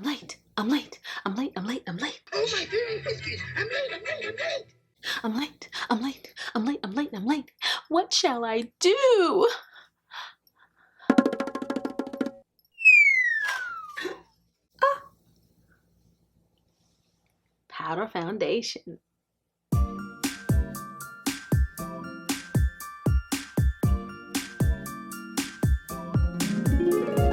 I'm late. I'm late. I'm late. I'm late. I'm late. Oh my goodness, biscuits. I'm late. I'm late. I'm late. I'm late. I'm late. I'm late. I'm late. I'm late. What shall I do? Powder foundation.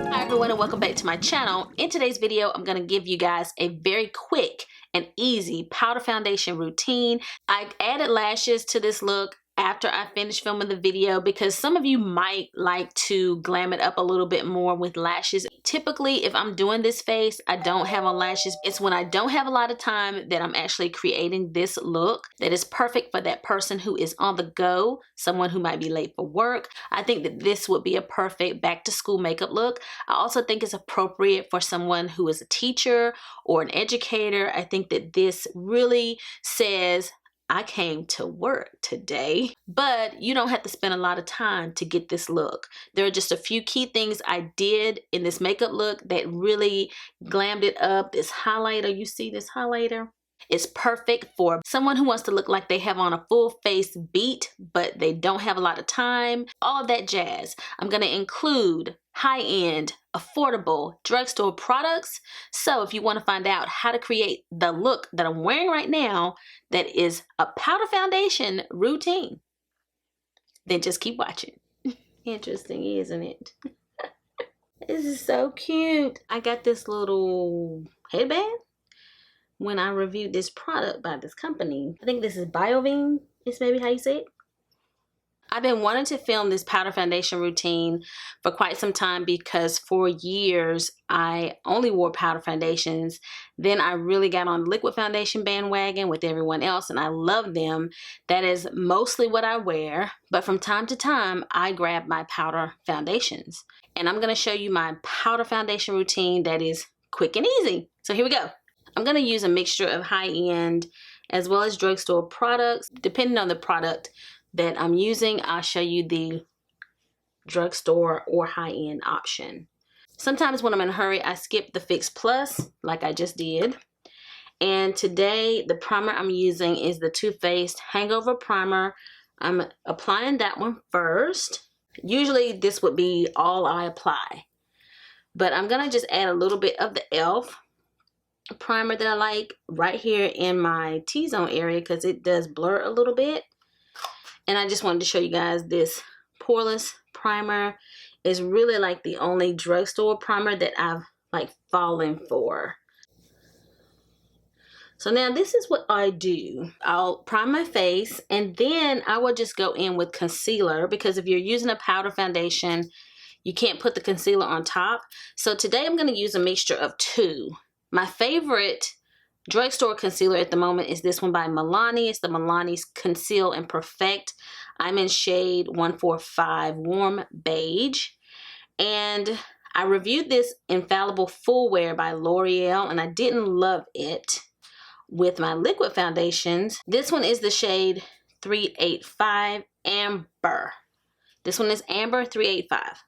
Hi everyone and welcome back to my channel. In today's video, I'm going to give you guys a very quick and easy powder foundation routine. I added lashes to this look after I finished filming the video because some of you might like to glam it up a little bit more with lashes. Typically, if I'm doing this face, I don't have on lashes. It's when I don't have a lot of time that I'm actually creating this look that is perfect for that person who is on the go, someone who might be late for work. I think that this would be a perfect back to school makeup look. I also think it's appropriate for someone who is a teacher or an educator. I think that this really says, I came to work today, but you don't have to spend a lot of time to get this look. There are just a few key things I did in this makeup look that really glammed it up. This highlighter, you see this highlighter? It's perfect for someone who wants to look like they have on a full face beat, but they don't have a lot of time. All of that jazz. I'm going to include high-end, affordable drugstore products. So if you want to find out how to create the look that I'm wearing right now, that is a powder foundation routine, then just keep watching. Interesting, isn't it? This is so cute. I got this little headband when I reviewed this product by this company. I think this is Biovine, is maybe how you say it. I've been wanting to film this powder foundation routine for quite some time because for years I only wore powder foundations. Then I really got on the liquid foundation bandwagon with everyone else and I love them. That is mostly what I wear, but from time to time I grab my powder foundations. And I'm going to show you my powder foundation routine that is quick and easy. So here we go. I'm going to use a mixture of high-end as well as drugstore products. Depending on the product that I'm using, I'll show you the drugstore or high-end option. Sometimes when I'm in a hurry, I skip the Fix Plus like I just did. And today, the primer I'm using is the Too Faced Hangover Primer. I'm applying that one first. Usually this would be all I apply. But I'm going to just add a little bit of the e.l.f. primer that I like right here in my T-zone area because it does blur a little bit. And I just wanted to show you guys this Poreless primer is really like the only drugstore primer that I've like fallen for. So now this is what I do. I'll prime my face and then I will just go in with concealer because if you're using a powder foundation, you can't put the concealer on top. So today I'm going to use a mixture of two. My favorite drugstore concealer at the moment is this one by Milani. It's the Milani's Conceal+perfect. I'm in shade 145 Warm Beige. And I reviewed this Infallible Full Wear by L'Oreal and I didn't love it with my liquid foundations. This one is the shade 385 Amber. This one is Amber 385.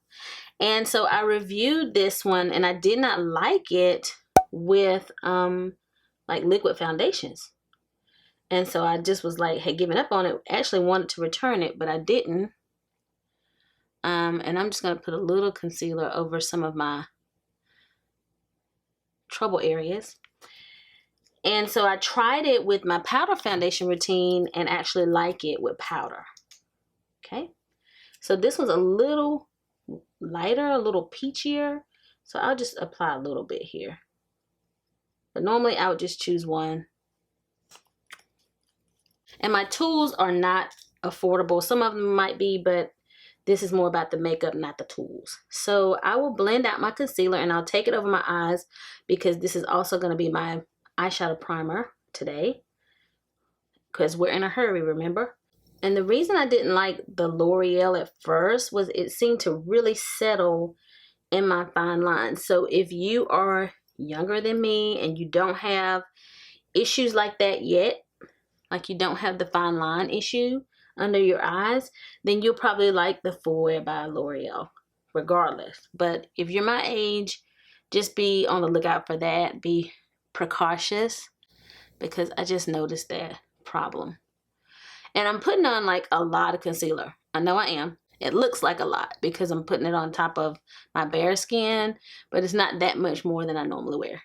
And so I reviewed this one and I did not like it with like liquid foundations. And so I just was like, hey, giving up on it. Actually wanted to return it, but I didn't. And I'm just going to put a little concealer over some of my trouble areas. And so I tried it with my powder foundation routine and actually like it with powder. Okay. So this was a little lighter, a little peachier. So I'll just apply a little bit here. But normally I would just choose one. And my tools are not affordable. Some of them might be, but this is more about the makeup, not the tools. So I will blend out my concealer and I'll take it over my eyes because this is also going to be my eyeshadow primer today. Because we're in a hurry, remember? And the reason I didn't like the L'Oreal at first was it seemed to really settle in my fine lines. So if you are younger than me and you don't have issues like that yet, like you don't have the fine line issue under your eyes, then you'll probably like the Full Wear by L'Oreal regardless. But if you're my age, just be on the lookout for that. Be precautious, because I just noticed that problem. And I'm putting on like a lot of concealer. I know I am. It looks like a lot because I'm putting it on top of my bare skin, but it's not that much more than I normally wear.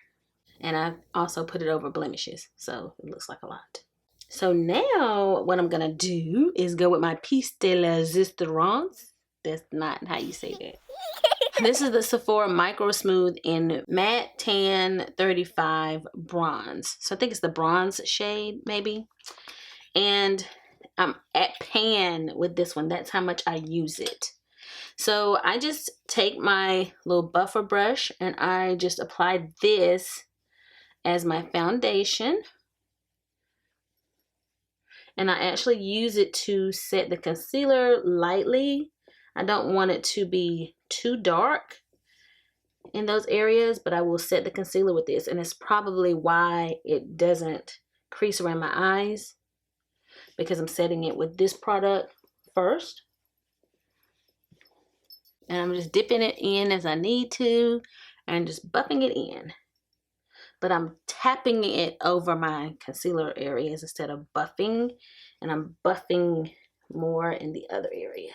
And I also put it over blemishes, so it looks like a lot. So now what I'm gonna do is go with my piece de resistance. That's not how you say that. This is the Sephora Microsmooth in Matte Tan 35 Bronze. So I think it's the bronze shade, maybe. And I'm at pan with this one. That's how much I use it. So I just take my little buffer brush and I just apply this as my foundation. And I actually use it to set the concealer lightly. I don't want it to be too dark in those areas, but I will set the concealer with this. And it's probably why it doesn't crease around my eyes, because I'm setting it with this product first. And I'm just dipping it in as I need to and just buffing it in. But I'm tapping it over my concealer areas instead of buffing. And I'm buffing more in the other areas.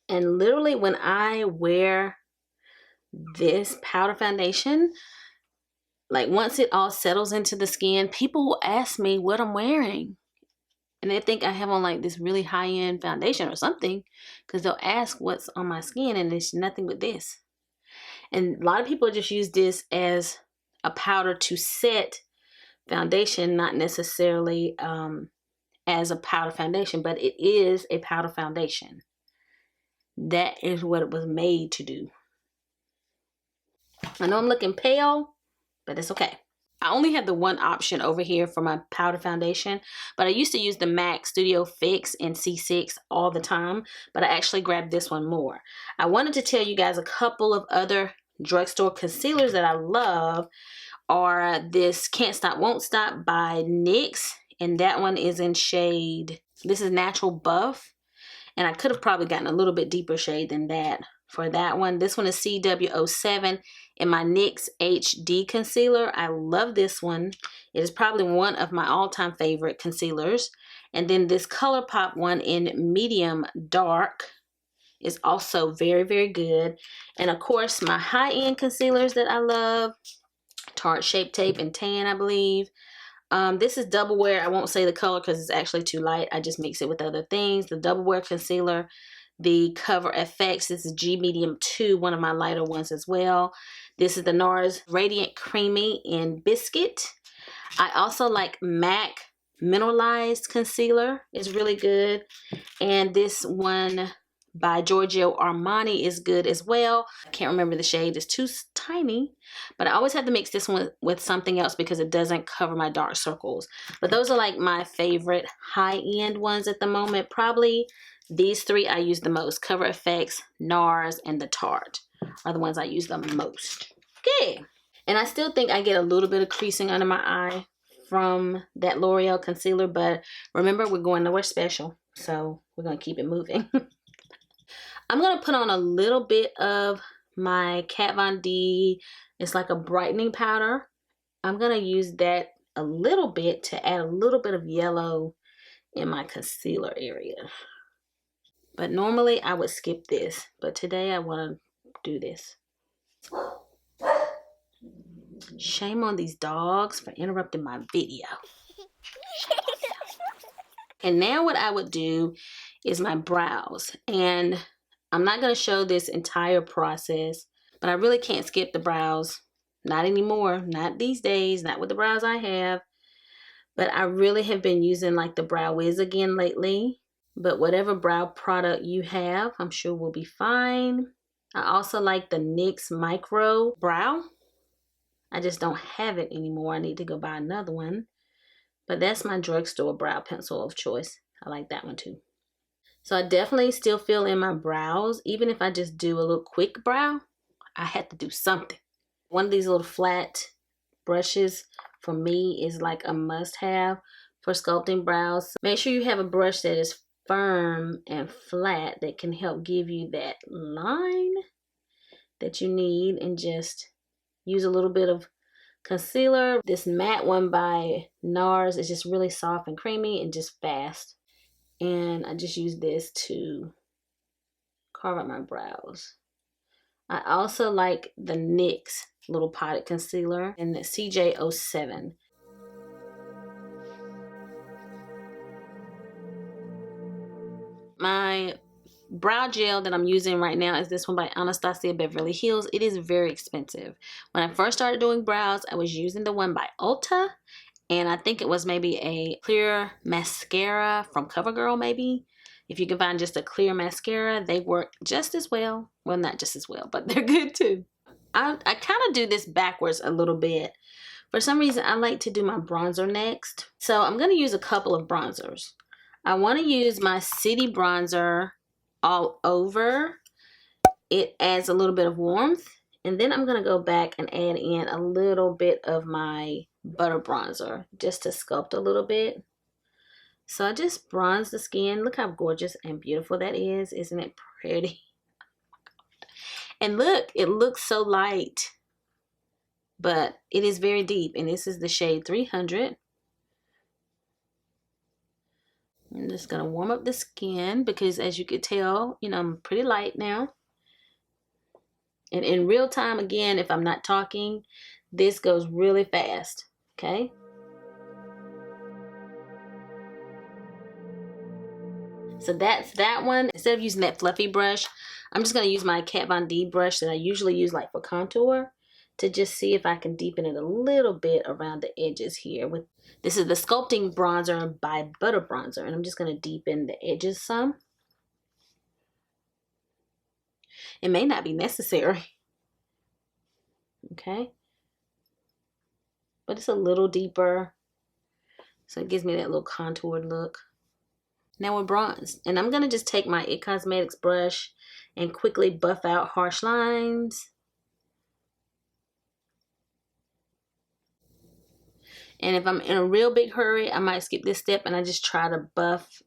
And literally when I wear this powder foundation, like once it all settles into the skin, people will ask me what I'm wearing. And they think I have on like this really high-end foundation or something, because they'll ask what's on my skin, and it's nothing but this. And a lot of people just use this as a powder to set foundation, not necessarily as a powder foundation, but it is a powder foundation. That is what it was made to do. I know I'm looking pale, but it's okay. I only have the one option over here for my powder foundation, but I used to use the MAC Studio Fix in C6 all the time, but I actually grabbed this one more. I wanted to tell you guys a couple of other drugstore concealers that I love are this Can't Stop Won't Stop by NYX, and that one is in shade, this is Natural Buff, and I could have probably gotten a little bit deeper shade than that for that one. This one is CW07 in my NYX HD concealer. I love this one. It is probably one of my all-time favorite concealers. And then this ColourPop one in medium dark is also very, very good. And of course, my high-end concealers that I love, Tarte Shape Tape and Tan, I believe. This is Double Wear. I won't say the color because it's actually too light. I just mix it with other things. The Double Wear concealer, the Cover FX. This is G Medium 2, one of my lighter ones as well. This is the NARS Radiant Creamy in Biscuit. I also like MAC Mineralized Concealer. It's really good. And this one by Giorgio Armani is good as well. I can't remember the shade. It's too tiny. But I always have to mix this one with something else because it doesn't cover my dark circles. But those are like my favorite high-end ones at the moment. Probably these three I use the most. Cover FX, NARS, and the Tarte are the ones I use the most. Okay. And I still think I get a little bit of creasing under my eye from that L'Oreal concealer. But remember, we're going nowhere special. So we're going to keep it moving. I'm going to put on a little bit of my Kat Von D. It's like a brightening powder. I'm going to use that a little bit to add a little bit of yellow in my concealer area. But normally I would skip this. But today I want to do this. Shame on these dogs for interrupting my video. And now what I would do is my brows. And I'm not going to show this entire process, but I really can't skip the brows. Not anymore. Not these days. Not with the brows I have. But I really have been using like the Brow Wiz again lately. But whatever brow product you have, I'm sure will be fine. I also like the NYX Micro Brow. I just don't have it anymore. I need to go buy another one. But that's my drugstore brow pencil of choice. I like that one too. So I definitely still feel in my brows. Even if I just do a little quick brow, I have to do something. One of these little flat brushes for me is like a must-have for sculpting brows. Make sure you have a brush that is firm and flat that can help give you that line that you need, and just use a little bit of concealer. This matte one by NARS is just really soft and creamy and just fast. And I just use this to carve out my brows. I also like the NYX little potted concealer in the CJ07. My brow gel that I'm using right now is this one by Anastasia Beverly Hills. It is very expensive. When I first started doing brows, I was using the one by Ulta, and I think it was maybe a clear mascara from CoverGirl maybe. If you can find just a clear mascara, they work just as well. Well, not just as well, but they're good too. I kind of do this backwards a little bit. For some reason, I like to do my bronzer next. So I'm going to use a couple of bronzers. I want to use my City bronzer all over. It adds a little bit of warmth. And then I'm going to go back and add in a little bit of my butter bronzer just to sculpt a little bit. So I just bronze the skin. Look how gorgeous and beautiful that is. Isn't it pretty? And look, it looks so light, but it is very deep. And this is the shade 300. I'm just going to warm up the skin because, as you could tell, you know, I'm pretty light now. And in real time, again, if I'm not talking, this goes really fast, okay? So that's that one. Instead of using that fluffy brush, I'm just going to use my Kat Von D brush that I usually use like for contour to just see if I can deepen it a little bit around the edges here. This is the Sculpting Bronzer by Butter Bronzer, and I'm just going to deepen the edges some. It may not be necessary, okay? But it's a little deeper, so it gives me that little contoured look. Now we're bronzed, and I'm going to just take my IT Cosmetics brush and quickly buff out harsh lines. And if I'm in a real big hurry, I might skip this step and I just try to buff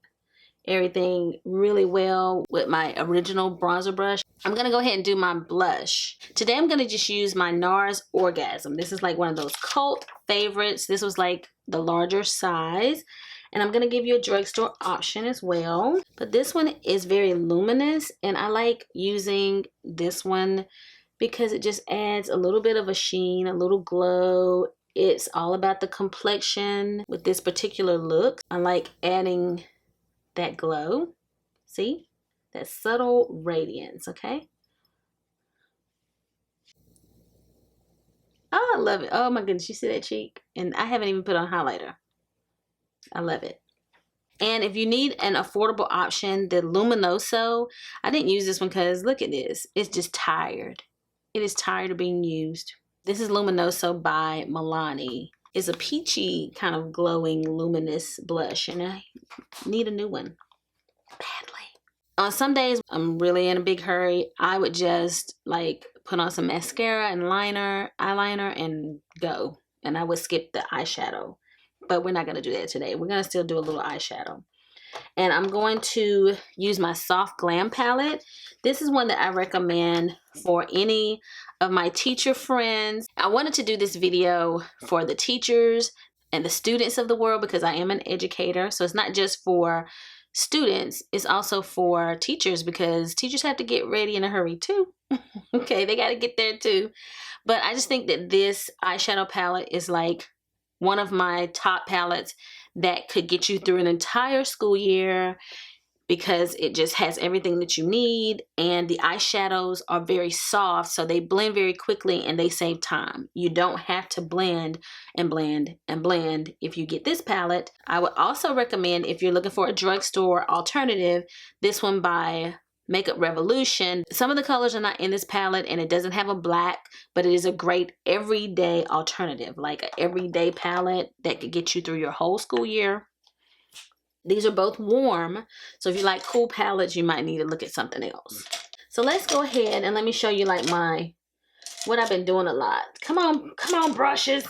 everything really well with my original bronzer brush. I'm going to go ahead and do my blush. Today I'm going to just use my NARS Orgasm. This is like one of those cult favorites. This was like the larger size. And I'm going to give you a drugstore option as well. But this one is very luminous, and I like using this one because it just adds a little bit of a sheen, a little glow. It's all about the complexion with this particular look. I like adding that glow. See? That subtle radiance, okay? Oh, I love it. Oh my goodness, you see that cheek? And I haven't even put on highlighter. I love it. And if you need an affordable option, the Luminoso, I didn't use this one because look at this. It's just tired. It is tired of being used. This is Luminoso by Milani. It's a peachy kind of glowing luminous blush, and I need a new one badly. On some days I'm really in a big hurry, I would just like put on some mascara and eyeliner and go. And I would skip the eyeshadow. But we're not going to do that today. We're going to still do a little eyeshadow. And I'm going to use my Soft Glam palette. This is one that I recommend for any of my teacher friends. I wanted to do this video for the teachers and the students of the world because I am an educator. So it's not just for students, it's also for teachers because teachers have to get ready in a hurry too. Okay, they got to get there too. But I just think that this eyeshadow palette is like one of my top palettes that could get you through an entire school year because it just has everything that you need, and the eyeshadows are very soft, so they blend very quickly and they save time. You don't have to blend and blend and blend if you get this palette. I would also recommend, if you're looking for a drugstore alternative, this one by Makeup Revolution. Some of the colors are not in this palette and it doesn't have a black, but it is a great everyday alternative, like an everyday palette that could get you through your whole school year. These are both warm, so if you like cool palettes, you might need to look at something else. So let's go ahead and let me show you like what I've been doing a lot. Come on brushes.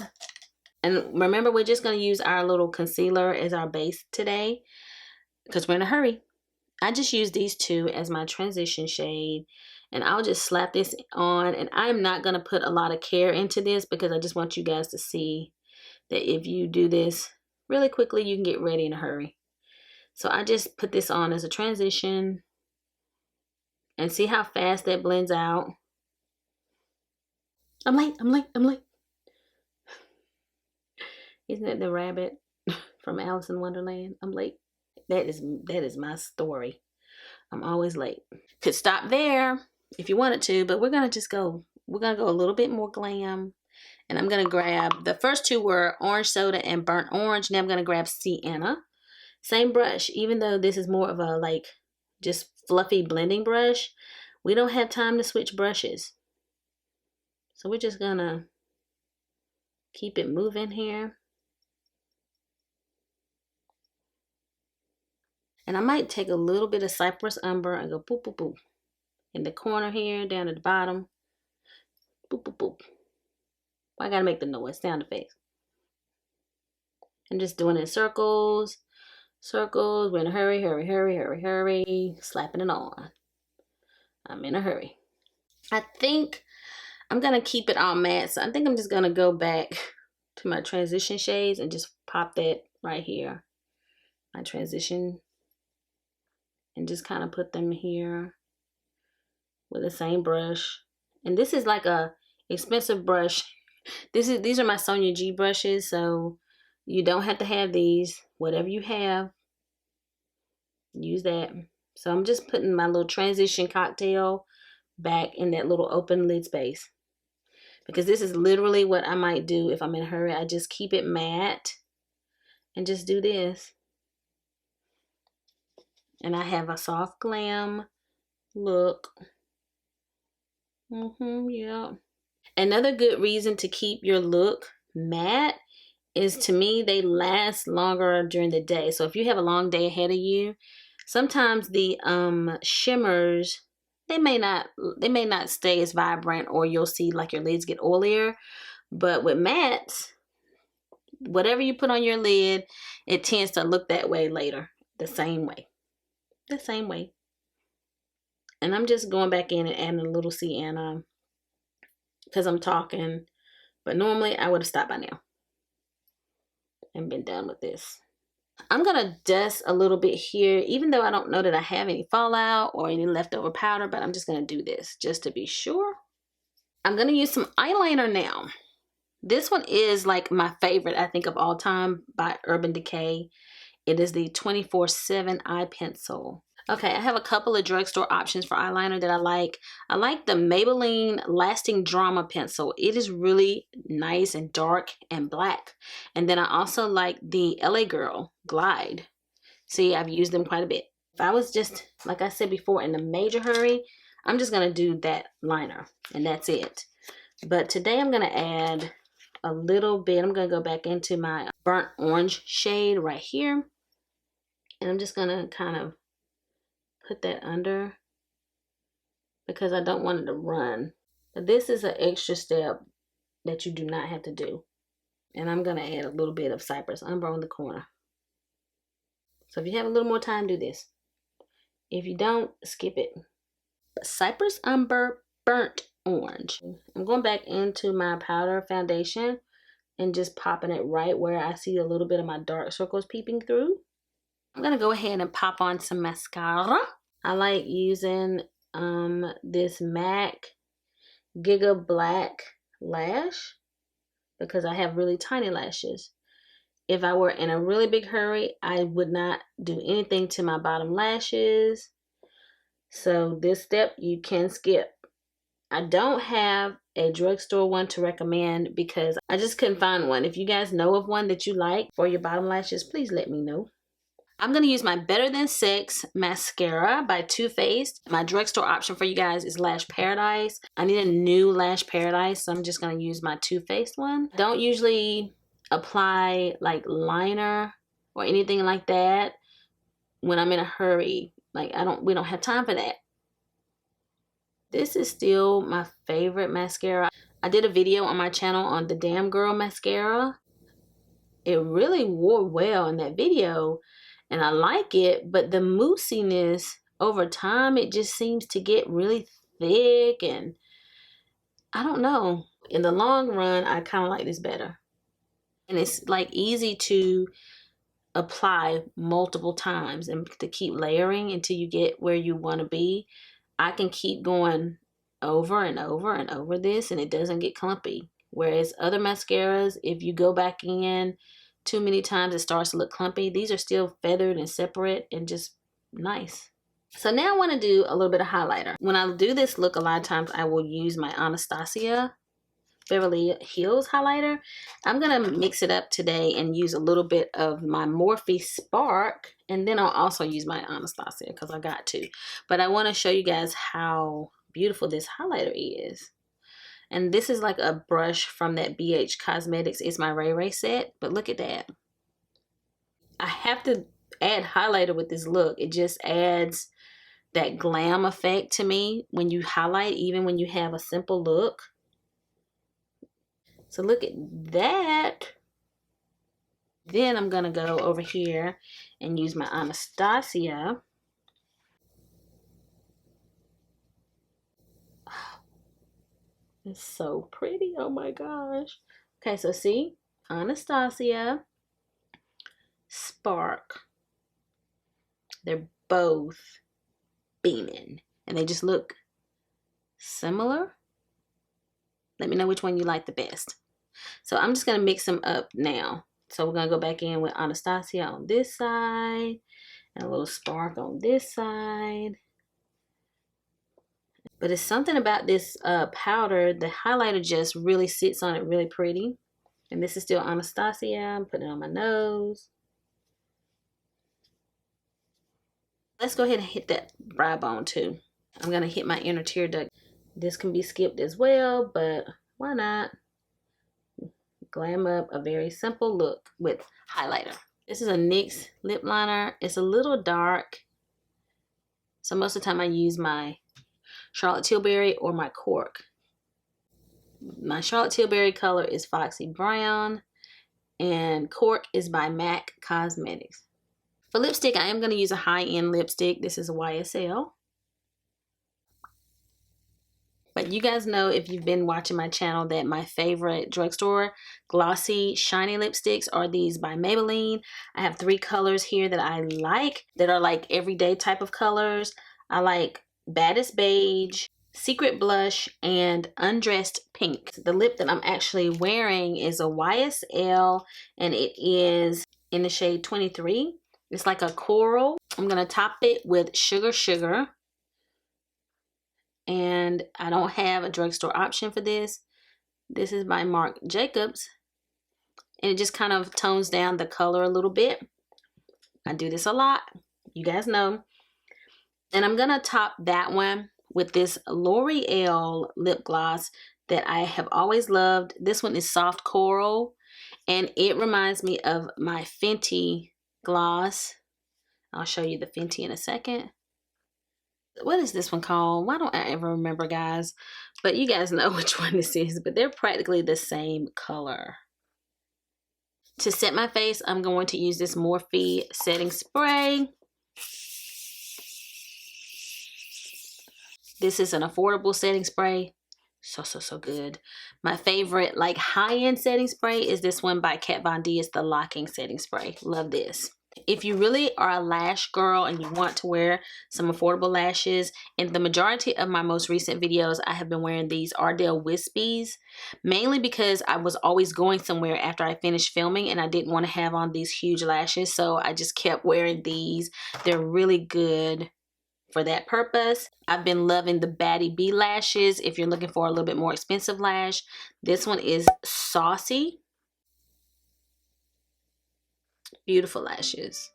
And remember, we're just going to use our little concealer as our base today because we're in a hurry. I just use these two as my transition shade. And I'll just slap this on. And I'm not going to put a lot of care into this because I just want you guys to see that if you do this really quickly, you can get ready in a hurry. So I just put this on as a transition. And see how fast that blends out. I'm late, I'm late, I'm late. Isn't that the rabbit from Alice in Wonderland? I'm late. That is my story. I'm always late. Could stop there if you wanted to, but we're gonna go a little bit more glam. And I'm gonna grab, the first two were orange soda and burnt orange. Now I'm gonna grab sienna. Same brush, even though this is more of a like just fluffy blending brush, we don't have time to switch brushes. So we're just gonna keep it moving here. And I might take a little bit of Cypress Umber and go boop, boop, boop. In the corner here, down at the bottom. Boop, boop, boop. I gotta make the noise, sound effects. And just doing it in circles. Circles. We're in a hurry, hurry, hurry, hurry, hurry. Slapping it on. I'm in a hurry. I think I'm gonna keep it all matte. So I think I'm just gonna go back to my transition shades and just pop that right here. My transition. And just kind of put them here with the same brush. And this is like a expensive brush. These are my Sonia G brushes, so you don't have to have these. Whatever you have, use that. So I'm just putting my little transition cocktail back in that little open lid space. Because this is literally what I might do if I'm in a hurry. I just keep it matte and just do this. And I have a soft glam look. Yeah. Another good reason to keep your look matte is, to me, they last longer during the day. So if you have a long day ahead of you, sometimes the shimmers, they may not stay as vibrant, or you'll see like your lids get oilier. But with mattes, whatever you put on your lid, it tends to look that way later. The same way. And I'm just going back in and adding a little sienna because I'm talking. But normally I would have stopped by now and been done with this. I'm gonna dust a little bit here, even though I don't know that I have any fallout or any leftover powder, but I'm just gonna do this just to be sure. I'm gonna use some eyeliner now. This one is like my favorite, I think, of all time, by Urban Decay. It is the 24/7 eye pencil. Okay, I have a couple of drugstore options for eyeliner that I like. I like the Maybelline Lasting Drama pencil. It is really nice and dark and black. And then I also like the LA Girl Glide. See, I've used them quite a bit. If I was just, like I said before, in a major hurry, I'm just going to do that liner. And that's it. But today I'm going to add a little bit. I'm going to go back into my burnt orange shade right here. And I'm just going to kind of put that under because I don't want it to run. But this is an extra step that you do not have to do. And I'm going to add a little bit of Cypress Umber on the corner. So if you have a little more time, do this. If you don't, skip it. Cypress Umber Burnt Orange. I'm going back into my powder foundation and just popping it right where I see a little bit of my dark circles peeping through. I'm going to go ahead and pop on some mascara. I like using this MAC Giga Black Lash because I have really tiny lashes. If I were in a really big hurry, I would not do anything to my bottom lashes. So this step you can skip. I don't have a drugstore one to recommend because I just couldn't find one. If you guys know of one that you like for your bottom lashes, please let me know. I'm going to use my Better Than Sex mascara by Too Faced. My drugstore option for you guys is Lash Paradise. I need a new Lash Paradise, so I'm just going to use my Too Faced one. Don't usually apply like liner or anything like that when I'm in a hurry. Like we don't have time for that. This is still my favorite mascara. I did a video on my channel on the Damn Girl mascara. It really wore well in that video. and I like it, but the moussiness over time, it just seems to get really thick, and I don't know. In the long run, I kind of like this better. And it's like easy to apply multiple times and to keep layering until you get where you want to be. I can keep going over and over and over this, and it doesn't get clumpy. Whereas other mascaras, if you go back in too many times, it starts to look clumpy. These are still feathered and separate and just nice. So now I want to do a little bit of highlighter. When I do this look, a lot of times I will use my Anastasia Beverly Hills highlighter. I'm going to mix it up today and use a little bit of my Morphe Spark, and then I'll also use my Anastasia because I got to. But I want to show you guys how beautiful this highlighter is. And this is like a brush from that BH Cosmetics. It's my Ray Ray set, but look at that. I have to add highlighter with this look. It just adds that glam effect to me when you highlight, even when you have a simple look. So look at that. Then I'm going to go over here and use my Anastasia. Oh, it's so pretty. Oh my gosh. Okay, so see, Anastasia, Spark. They're both beaming, and they just look similar. Let me know which one you like the best. So I'm just going to mix them up now. So we're going to go back in with Anastasia on this side and a little Spark on this side. But it's something about this powder. The highlighter just really sits on it really pretty. And this is still Anastasia. I'm putting it on my nose. Let's go ahead and hit that brow bone too. I'm going to hit my inner tear duct. This can be skipped as well, but why not? Glam up a very simple look with highlighter. This is a NYX lip liner. It's a little dark, so most of the time I use my Charlotte Tilbury or my Cork. My Charlotte Tilbury color is Foxy Brown, and Cork is by MAC Cosmetics. For lipstick, I am going to use a high-end lipstick. This is a YSL. But you guys know, if you've been watching my channel, that my favorite drugstore glossy shiny lipsticks are these by Maybelline. I have 3 colors here that I like that are like everyday type of colors. I like Baddest Beige, Secret Blush, and Undressed Pink. The lip that I'm actually wearing is a YSL, and it is in the shade 23. It's like a coral. I'm going to top it with Sugar Sugar. And I don't have a drugstore option for this. This is by Marc Jacobs. And it just kind of tones down the color a little bit. I do this a lot. You guys know. And I'm going to top that one with this L'Oreal lip gloss that I have always loved. This one is Soft Coral. And it reminds me of my Fenty gloss. I'll show you the Fenty in a second. What is this one called? Why don't I ever remember, guys? But you guys know which one this is. But they're practically the same color. To set my face, I'm going to use this Morphe setting spray. This is an affordable setting spray. So good. My favorite, like, high-end setting spray is this one by Kat Von D. It's the Locking Setting Spray. Love this. If you really are a lash girl and you want to wear some affordable lashes, in the majority of my most recent videos, I have been wearing these Ardell Wispies, mainly because I was always going somewhere after I finished filming and I didn't want to have on these huge lashes, so I just kept wearing these. They're really good for that purpose. I've been loving the Batty B lashes. If you're looking for a little bit more expensive lash, this one is Saucy. Beautiful lashes.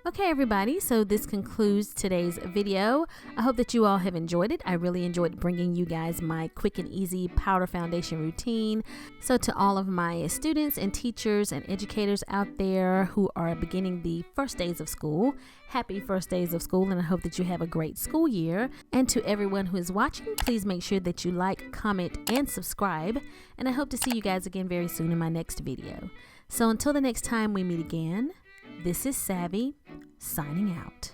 Okay, everybody, so this concludes today's video. I hope that you all have enjoyed it. I really enjoyed bringing you guys my quick and easy powder foundation routine. So to all of my students and teachers and educators out there who are beginning the first days of school, happy first days of school, and I hope that you have a great school year. And to everyone who is watching, please make sure that you like, comment, and subscribe. And I hope to see you guys again very soon in my next video. So until the next time we meet again, This is Savvy, signing out.